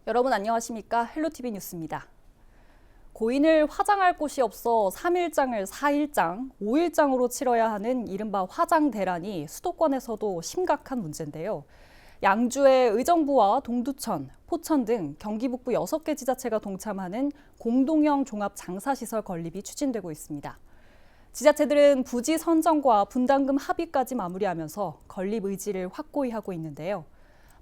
여러분 안녕하십니까? 헬로티비 뉴스입니다. 고인을 화장할 곳이 없어 3일장을 4일장, 5일장으로 치러야 하는 이른바 화장 대란이 수도권에서도 심각한 문제인데요. 양주의 의정부와 동두천, 포천 등 경기 북부 6개 지자체가 동참하는 공동형 종합 장사시설 건립이 추진되고 있습니다. 지자체들은 부지 선정과 분담금 합의까지 마무리하면서 건립 의지를 확고히 하고 있는데요.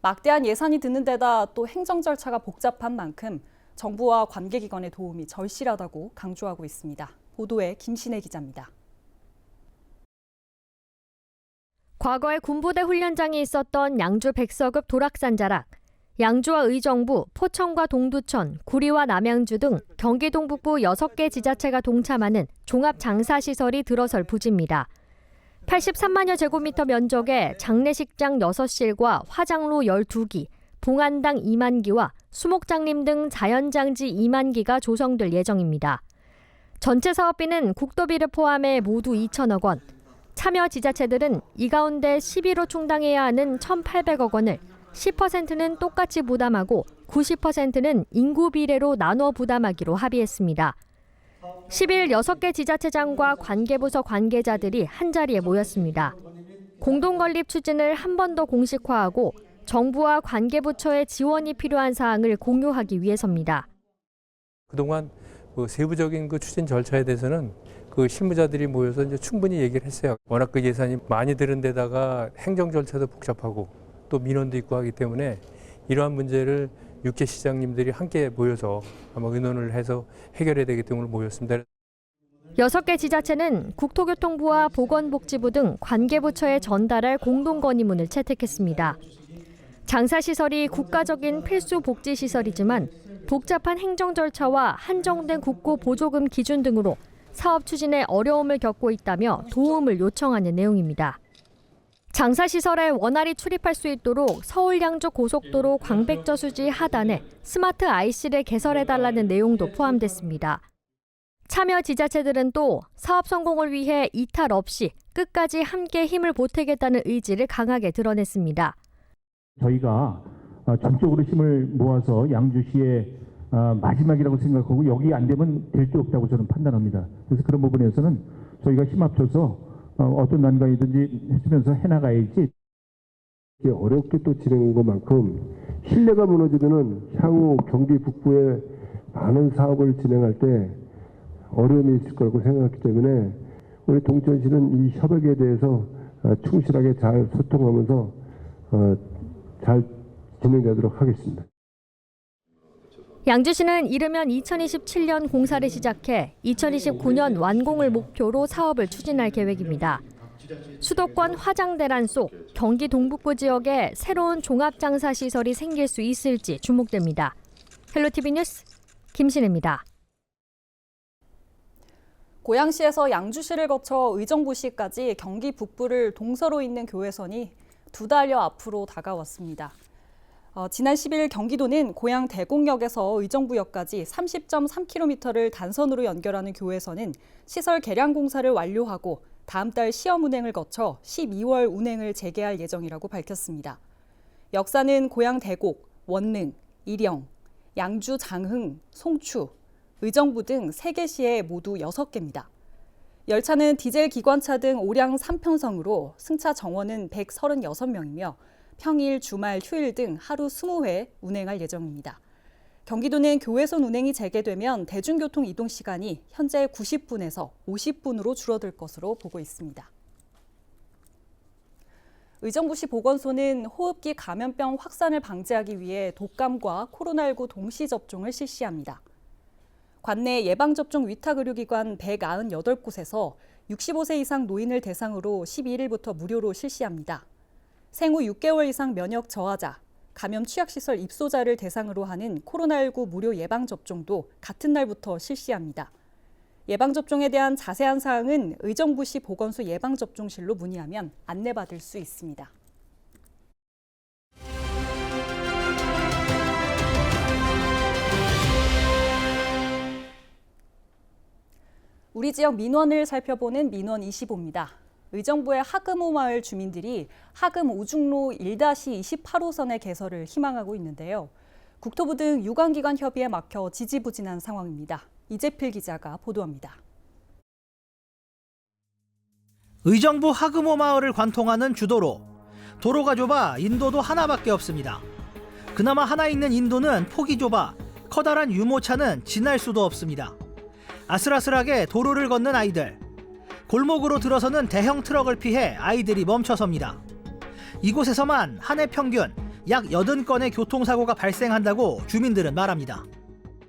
막대한 예산이 드는 데다 또 행정 절차가 복잡한 만큼 정부와 관계기관의 도움이 절실하다고 강조하고 있습니다. 보도에 김신혜 기자입니다. 과거에 군부대 훈련장이 있었던 양주 백서급 도락산자락, 양주와 의정부, 포천과 동두천, 구리와 남양주 등 경기 동북부 6개 지자체가 동참하는 종합장사시설이 들어설 부지입니다. 83만여 제곱미터 면적의 장례식장 6실과 화장로 12기, 봉안당 2만 기와 수목장림 등 자연장지 2만 기가 조성될 예정입니다. 전체 사업비는 국도비를 포함해 모두 2천억 원, 참여 지자체들은 이 가운데 11호 충당해야 하는 1,800억 원을 10%는 똑같이 부담하고 90%는 인구 비례로 나눠 부담하기로 합의했습니다. 10일 6개 지자체장과 관계부서 관계자들이 한자리에 모였습니다. 공동건립 추진을 한 번 더 공식화하고 정부와 관계부처의 지원이 필요한 사항을 공유하기 위해서입니다. 그동안 세부적인 추진 절차에 대해서는 실무자들이 모여서 이제 충분히 얘기를 했어요. 워낙 예산이 많이 드는 데다가 행정 절차도 복잡하고 또 민원도 있고 하기 때문에 이러한 문제를 6개 시장님들이 함께 모여서 아마 의논을 해서 해결해야 되기 때문에 모였습니다. 6개 지자체는 국토교통부와 보건복지부 등 관계부처에 전달할 공동건의문을 채택했습니다. 장사시설이 국가적인 필수 복지시설이지만 복잡한 행정 절차와 한정된 국고 보조금 기준 등으로 사업 추진에 어려움을 겪고 있다며 도움을 요청하는 내용입니다. 장사시설에 원활히 출입할 수 있도록 서울 양주 고속도로 광백저수지 하단에 스마트 IC를 개설해달라는 내용도 포함됐습니다. 참여 지자체들은 또 사업 성공을 위해 이탈 없이 끝까지 함께 힘을 보태겠다는 의지를 강하게 드러냈습니다. 저희가 전적으로 힘을 모아서 양주시의 마지막이라고 생각하고 여기 안 되면 될 데 없다고 저는 판단합니다. 그래서 그런 부분에서는 저희가 힘 합쳐서 어떤 난관이든지 했으면서 해나가야지. 어렵게 또 진행한 것만큼 신뢰가 무너지면은 향후 경기 북부에 많은 사업을 진행할 때 어려움이 있을 거라고 생각했기 때문에 우리 동천시는 이 협약에 대해서 충실하게 잘 소통하면서 잘 진행되도록 하겠습니다. 양주시는 이르면 2027년 공사를 시작해 2029년 완공을 목표로 사업을 추진할 계획입니다. 수도권 화장대란 속 경기 동북부 지역에 새로운 종합장사시설이 생길 수 있을지 주목됩니다. 헬로티비 뉴스 김신혜입니다. 고양시에서 양주시를 거쳐 의정부시까지 경기 북부를 동서로 잇는 교외선이 2달여 앞으로 다가왔습니다. 지난 10일 경기도는 고양 대곡역에서 의정부역까지 30.3km를 단선으로 연결하는 교외선은 시설 개량 공사를 완료하고 다음 달 시험 운행을 거쳐 12월 운행을 재개할 예정이라고 밝혔습니다. 역사는 고양 대곡, 원릉, 일영, 양주 장흥, 송추, 의정부 등 3개 시에 모두 6개입니다. 열차는 디젤 기관차 등 오량 3편성으로 승차 정원은 136명이며 평일, 주말, 휴일 등 하루 20회 운행할 예정입니다. 경기도는 교외선 운행이 재개되면 대중교통 이동 시간이 현재 90분에서 50분으로 줄어들 것으로 보고 있습니다. 의정부시 보건소는 호흡기 감염병 확산을 방지하기 위해 독감과 코로나19 동시 접종을 실시합니다. 관내 예방접종 위탁의료기관 198곳에서 65세 이상 노인을 대상으로 11일부터 무료로 실시합니다. 생후 6개월 이상 면역 저하자, 감염 취약시설 입소자를 대상으로 하는 코로나19 무료 예방접종도 같은 날부터 실시합니다. 예방접종에 대한 자세한 사항은 의정부시 보건소 예방접종실로 문의하면 안내받을 수 있습니다. 우리 지역 민원을 살펴보는 민원25입니다. 의정부의 하금호 마을 주민들이 하금 오중로 1-28호선의 개설을 희망하고 있는데요. 국토부 등 유관기관 협의에 막혀 지지부진한 상황입니다. 이재필 기자가 보도합니다. 의정부 하금호 마을을 관통하는 주도로. 도로가 좁아 인도도 하나밖에 없습니다. 그나마 하나 있는 인도는 폭이 좁아 커다란 유모차는 지날 수도 없습니다. 아슬아슬하게 도로를 걷는 아이들. 골목으로 들어서는 대형 트럭을 피해 아이들이 멈춰섭니다. 이곳에서만 한 해 평균 약 80건의 교통사고가 발생한다고 주민들은 말합니다.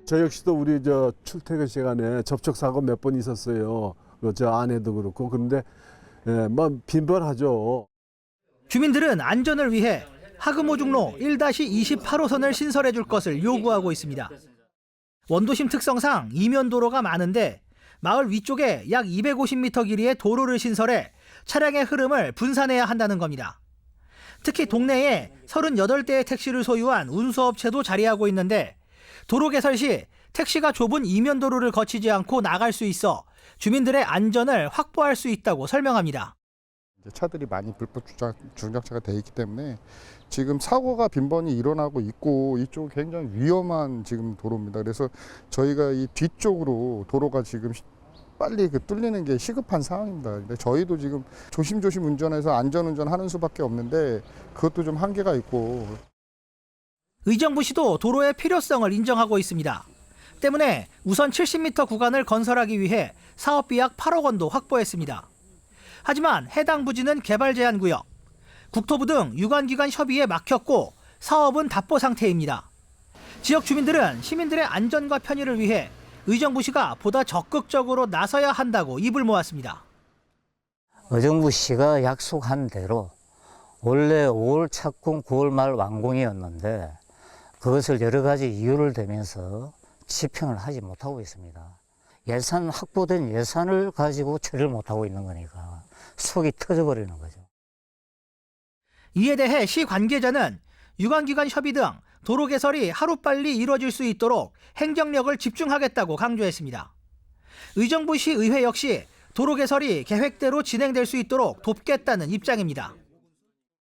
저 역시도 우리 출퇴근 시간에 접촉사고 몇 번 있었어요. 저 아내도 그렇고. 그런데 뭐 빈번하죠. 주민들은 안전을 위해 하금호 중로 1-28호선을 신설해 줄 것을 요구하고 있습니다. 원도심 특성상 이면도로가 많은데 마을 위쪽에 약 250m 길이의 도로를 신설해 차량의 흐름을 분산해야 한다는 겁니다. 특히 동네에 38대의 택시를 소유한 운수업체도 자리하고 있는데 도로 개설 시 택시가 좁은 이면도로를 거치지 않고 나갈 수 있어 주민들의 안전을 확보할 수 있다고 설명합니다. 차들이 많이 불법 중장차가 돼 있기 때문에 지금 사고가 빈번히 일어나고 있고 이쪽 굉장히 위험한 지금 도로입니다. 그래서 저희가 이 뒤쪽으로 도로가 지금 빨리 뚫리는 게 시급한 상황입니다. 근데 저희도 지금 조심조심 운전해서 안전운전 하는 수밖에 없는데 그것도 좀 한계가 있고. 의정부시도 도로의 필요성을 인정하고 있습니다. 때문에 우선 70m 구간을 건설하기 위해 사업비 약 8억 원도 확보했습니다. 하지만 해당 부지는 개발 제한 구역, 국토부 등 유관기관 협의에 막혔고 사업은 답보 상태입니다. 지역 주민들은 시민들의 안전과 편의를 위해 의정부시가 보다 적극적으로 나서야 한다고 입을 모았습니다. 의정부시가 약속한 대로 원래 5월 착공 9월 말 완공이었는데 그것을 여러 가지 이유를 대면서 집행을 하지 못하고 있습니다. 확보된 예산을 가지고 처리를 못하고 있는 거니까 속이 터져버리는 거죠. 이에 대해 시 관계자는 유관기관 협의 등 도로 개설이 하루빨리 이루어질 수 있도록 행정력을 집중하겠다고 강조했습니다. 의정부시 의회 역시 도로 개설이 계획대로 진행될 수 있도록 돕겠다는 입장입니다.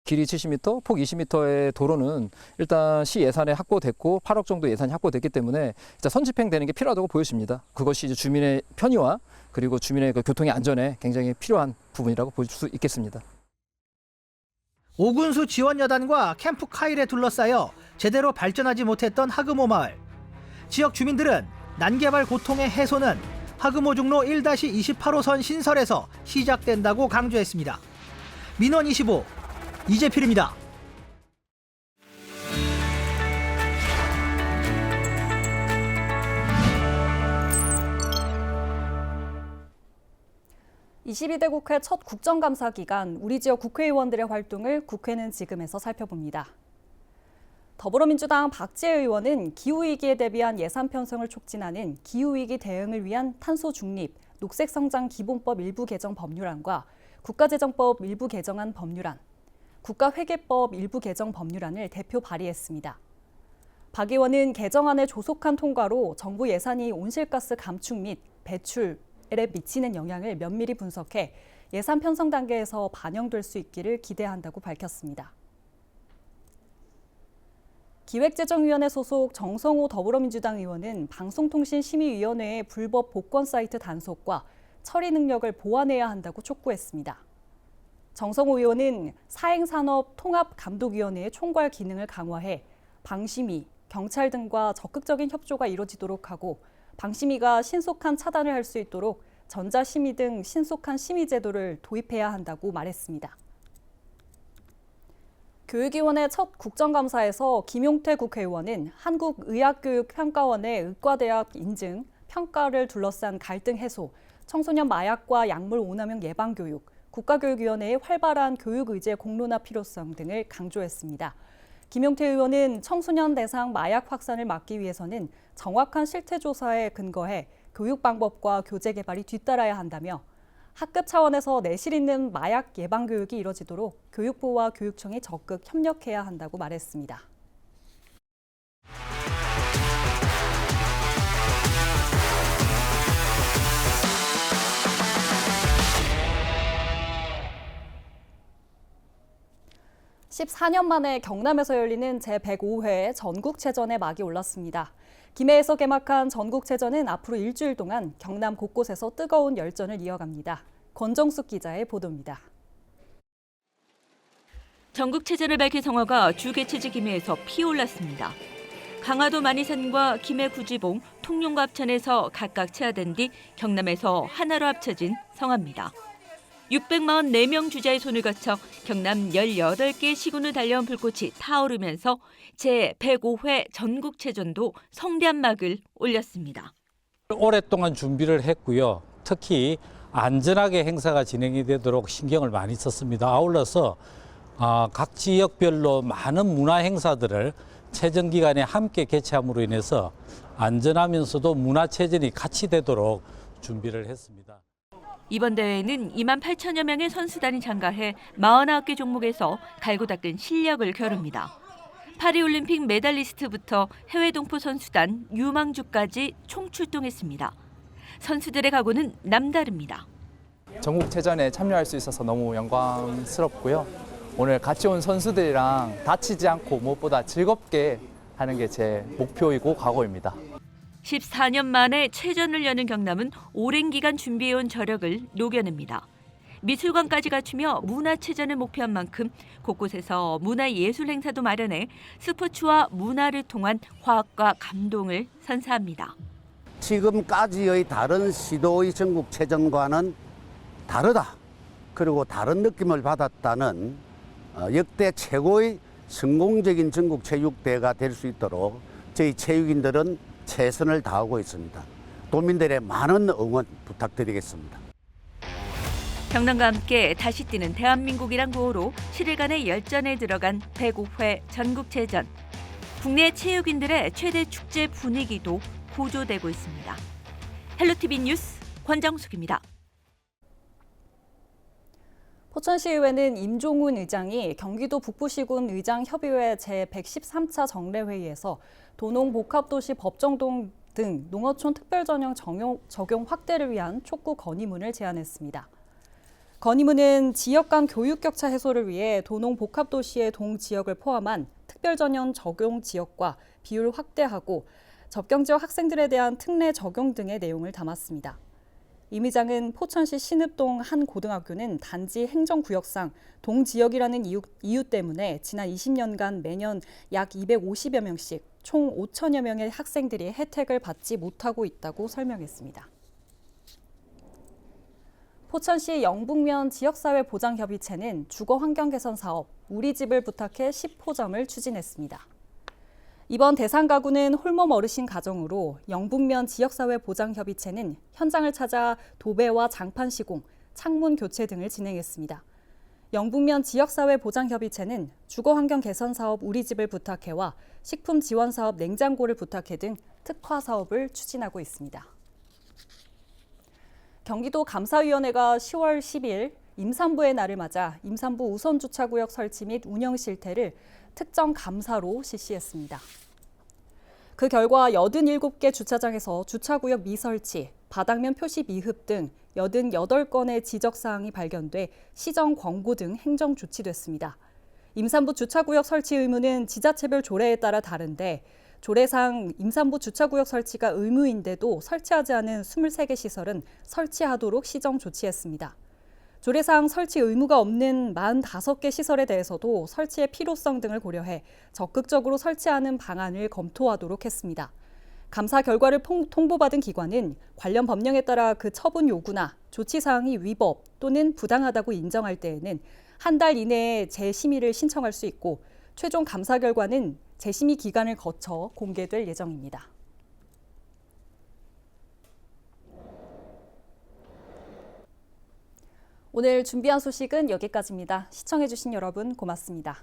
길이 70m, 폭 20m의 도로는 일단 시 예산에 확보됐고 8억 정도 예산이 확보됐기 때문에 일단 선집행되는 게 필요하다고 보여집니다. 그것이 이제 주민의 편의와 그리고 주민의 교통의 안전에 굉장히 필요한 부분이라고 볼 수 있겠습니다. 오군수 지원여단과 캠프 카일에 둘러싸여 제대로 발전하지 못했던 하금호 마을. 지역 주민들은 난개발 고통의 해소는 하금호 중로 1-28호선 신설에서 시작된다고 강조했습니다. 민원 25 이재필입니다. (22대) 국회 첫 국정감사 기간 우리 지역 국회의원들의 활동을 국회는 지금에서 살펴봅니다. 더불어민주당 박지혜 의원은 기후위기에 대비한 예산 편성을 촉진하는 기후위기 대응을 위한 탄소 중립, 녹색성장 기본법 일부 개정 법률안과 국가재정법 일부 개정안 법률안, 국가회계법 일부 개정 법률안을 대표 발의했습니다. 박 의원은 개정안의 조속한 통과로 정부 예산이 온실가스 감축 및 배출에 미치는 영향을 면밀히 분석해 예산 편성 단계에서 반영될 수 있기를 기대한다고 밝혔습니다. 기획재정위원회 소속 정성호 더불어민주당 의원은 방송통신심의위원회의 불법 복권 사이트 단속과 처리 능력을 보완해야 한다고 촉구했습니다. 정성호 의원은 사행산업통합감독위원회의 총괄 기능을 강화해 방심위, 경찰 등과 적극적인 협조가 이루어지도록 하고 방심위가 신속한 차단을 할 수 있도록 전자심의 등 신속한 심의 제도를 도입해야 한다고 말했습니다. 교육위원회 첫 국정감사에서 김용태 국회의원은 한국의학교육평가원의 의과대학 인증, 평가를 둘러싼 갈등 해소, 청소년 마약과 약물 오남용 예방교육, 국가교육위원회의 활발한 교육 의제 공론화 필요성 등을 강조했습니다. 김용태 의원은 청소년 대상 마약 확산을 막기 위해서는 정확한 실태 조사에 근거해 교육 방법과 교재 개발이 뒤따라야 한다며 학급 차원에서 내실 있는 마약 예방 교육이 이뤄지도록 교육부와 교육청이 적극 협력해야 한다고 말했습니다. 14년 만에 경남에서 열리는 제105회 전국체전에 막이 올랐습니다. 김해에서 개막한 전국체전은 앞으로 일주일 동안 경남 곳곳에서 뜨거운 열전을 이어갑니다. 권정숙 기자의 보도입니다. 전국체전을 밝힌 성화가 주 개최지 김해에서 피어올랐습니다. 강화도 만이산과 김해 구지봉, 통영과 합천에서 각각 체화된 뒤 경남에서 하나로 합쳐진 성화입니다. 644명 주자의 손을 거쳐 경남 18개 시군을 달려온 불꽃이 타오르면서 제105회 전국체전도 성대한 막을 올렸습니다. 오랫동안 준비를 했고요. 특히 안전하게 행사가 진행이 되도록 신경을 많이 썼습니다. 아울러서 각 지역별로 많은 문화 행사들을 체전 기간에 함께 개최함으로 인해서 안전하면서도 문화체전이 같이 되도록 준비를 했습니다. 이번 대회는 2만 8천여 명의 선수단이 참가해 49개 종목에서 갈고 닦은 실력을 겨룹니다. 파리올림픽 메달리스트부터 해외 동포 선수단 유망주까지 총출동했습니다. 선수들의 각오는 남다릅니다. 전국체전에 참여할 수 있어서 너무 영광스럽고요. 오늘 같이 온 선수들이랑 다치지 않고 무엇보다 즐겁게 하는 게 제 목표이고 각오입니다. 14년 만에 체전을 여는 경남은 오랜 기간 준비해온 저력을 녹여냅니다. 미술관까지 갖추며 문화체전을 목표한 만큼 곳곳에서 문화예술 행사도 마련해 스포츠와 문화를 통한 화학과 감동을 선사합니다. 지금까지의 다른 시도의 전국체전과는 다르다. 그리고 다른 느낌을 받았다는 역대 최고의 성공적인 전국체육대회가 될 수 있도록 저희 체육인들은 최선을 다하고 있습니다. 도민들의 많은 응원 부탁드리겠습니다. 경남과 함께 다시 뛰는 대한민국이란 구호로 7일간의 열전에 들어간 105회 전국체전. 국내 체육인들의 최대 축제 분위기도 고조되고 있습니다. 헬로티비 뉴스 권정숙입니다. 포천시의회는 임종훈 의장이 경기도 북부시군 의장협의회 제113차 정례회의에서 도농복합도시 법정동 등 농어촌 특별전형 적용 확대를 위한 촉구 건의문을 제안했습니다. 건의문은 지역 간 교육 격차 해소를 위해 도농복합도시의 동지역을 포함한 특별전형 적용 지역과 비율 확대하고 접경지역 학생들에 대한 특례 적용 등의 내용을 담았습니다. 임 의장은 포천시 신읍동 한 고등학교는 단지 행정구역상 동지역이라는 이유 때문에 지난 20년간 매년 약 250여 명씩 총 5천여 명의 학생들이 혜택을 받지 못하고 있다고 설명했습니다. 포천시 영북면 지역사회보장협의체는 주거환경개선 사업 우리 집을 부탁해 10호점을 추진했습니다. 이번 대상 가구는 홀몸 어르신 가정으로 영북면 지역사회보장협의체는 현장을 찾아 도배와 장판 시공, 창문 교체 등을 진행했습니다. 영북면 지역사회보장협의체는 주거환경 개선 사업 우리 집을 부탁해와 식품 지원 사업 냉장고를 부탁해 등 특화 사업을 추진하고 있습니다. 경기도 감사위원회가 10월 10일 임산부의 날을 맞아 임산부 우선 주차구역 설치 및 운영 실태를 특정 감사로 실시했습니다. 그 결과 87개 주차장에서 주차구역 미설치, 바닥면 표시 미흡 등 88건의 지적사항이 발견돼 시정 권고 등 행정 조치됐습니다. 임산부 주차구역 설치 의무는 지자체별 조례에 따라 다른데 조례상 임산부 주차구역 설치가 의무인데도 설치하지 않은 23개 시설은 설치하도록 시정 조치했습니다. 조례상 설치 의무가 없는 45개 시설에 대해서도 설치의 필요성 등을 고려해 적극적으로 설치하는 방안을 검토하도록 했습니다. 감사 결과를 통보받은 기관은 관련 법령에 따라 그 처분 요구나 조치 사항이 위법 또는 부당하다고 인정할 때에는 한 달 이내에 재심의를 신청할 수 있고 최종 감사 결과는 재심의 기간을 거쳐 공개될 예정입니다. 오늘 준비한 소식은 여기까지입니다. 시청해주신 여러분 고맙습니다.